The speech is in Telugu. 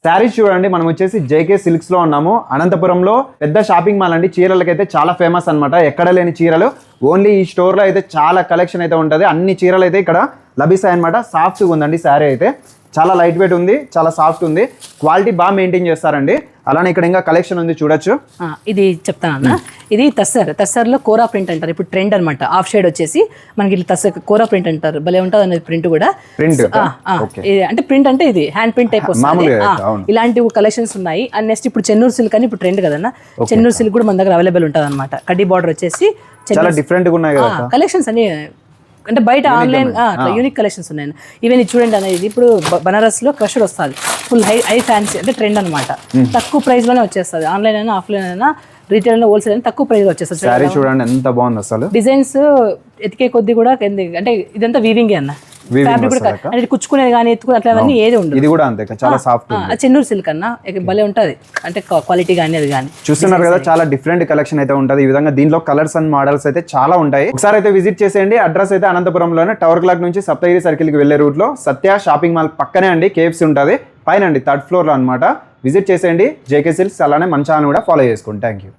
శారీస్ చూడండి, మనం వచ్చేసి జేకే సిల్క్స్ లో ఉన్నాము. అనంతపురంలో పెద్ద షాపింగ్ మాల్ అండి. చీరలకైతే చాలా ఫేమస్ అన్నమాట. ఎక్కడ లేని చీరలు ఓన్లీ ఈ స్టోర్ లో అయితే చాలా కలెక్షన్ అయితే ఉంటుంది. అన్ని చీరలు అయితే ఇక్కడ లభిస్తాయి అనమాట. సాఫ్ట్గా ఉందండి శారీ అయితే, చాలా లైట్ వెయిట్ ఉంది, చాలా సాఫ్ట్ ఉంది, క్వాలిటీ బాగా మెయింటైన్ చేస్తారండి. అలానే ఇక్కడ ఇంకా కలెక్షన్ ఉంది చూడొచ్చు. ఇది చెప్తానన్న, ఇది తస్సర్లో కోరా ప్రింట్ అంటారు. ఇప్పుడు ట్రెండ్ అనమాట. ఆఫ్ షేడ్ వచ్చేసి మనకి తస్సర్ కోరా ప్రింట్ అంటారు. భలే ఉంటుంది అనేది ప్రింట్ కూడా. ప్రింట్ అంటే ప్రింట్ అంటే ఇది హ్యాండ్ ప్రింట్ టైప్ వస్తుంది. ఇలాంటి కలెక్షన్స్ ఉన్నాయి. అండ్ నెక్స్ట్ ఇప్పుడు చెన్నూరు సిల్క్ అని ఇప్పుడు ట్రెండ్ కదన్న, చెన్నూరు సిల్క్ కూడా మన దగ్గర అవైలబుల్ ఉంటుంది అనమాట. కడ్డీ బార్డర్ వచ్చేసి చాలా డిఫరెంట్ గా ఉన్నాయి కదా కలెక్షన్స్ అన్ని. అంటే బయట ఆన్లైన్ యూనిక్ కలెక్షన్స్ ఉన్నాయి. ఈవెన్ ఇది చూడండి అనేది, ఇది ఇప్పుడు బనారస్ లో క్రషర్ వస్తుంది. ఫుల్ హై ఫ్యాన్సీ అంటే ట్రెండ్ అనమాట. తక్కువ ప్రైస్ లోనే వచ్చేస్తుంది. ఆన్లైన్ అయినా ఆఫ్లైన్ అయినా రీటైల్ అయినా హోల్సేల్ అయినా తక్కువ ప్రైస్ వచ్చేస్తుంది. చూడండి ఎంత బాగుంది అసలు. డిజైన్స్ ఎతికే కొద్ది కూడా అంటే ఇదంతా వీవింగ్ అన్న. ఫ్యాబ్రిక్ కూడా అంటే కుచ్చుకునేది కానీ ఎత్తుకునే అట్లా అవన్నీ ఏది ఉండదు. ఇది కూడా అంతే, చాలా సాఫ్ట్. చెన్నూరు సిల్క్ అన్న భలే ఉంటది. అంటే క్వాలిటీ కానీ అది కానీ చూస్తున్నారు కదా, చాలా డిఫరెంట్ కలెక్షన్ అయితే ఉంటుంది. ఈ విధంగా దీంట్లో కలర్స్ అండ్ మోడల్స్ అయితే చాలా ఉంటాయి. ఒకసారి అయితే విజిట్ చేసేయండి. అడ్రస్ అయితే అనంతపురంలోనే టవర్ క్లాక్ నుంచి సప్తగిరి సర్కిల్ కి వెళ్లే రూట్ లో సత్య షాపింగ్ మాల్ పక్కనే అండి KFC ఉంటుంది. పైన అండి 3rd ఫ్లోర్ లో అనమాట. విజిట్ చేసేయండి జేకే సిల్క్స్. అలానే మన ఛానల్ కూడా ఫాలో చేసుకోండి. Thank you.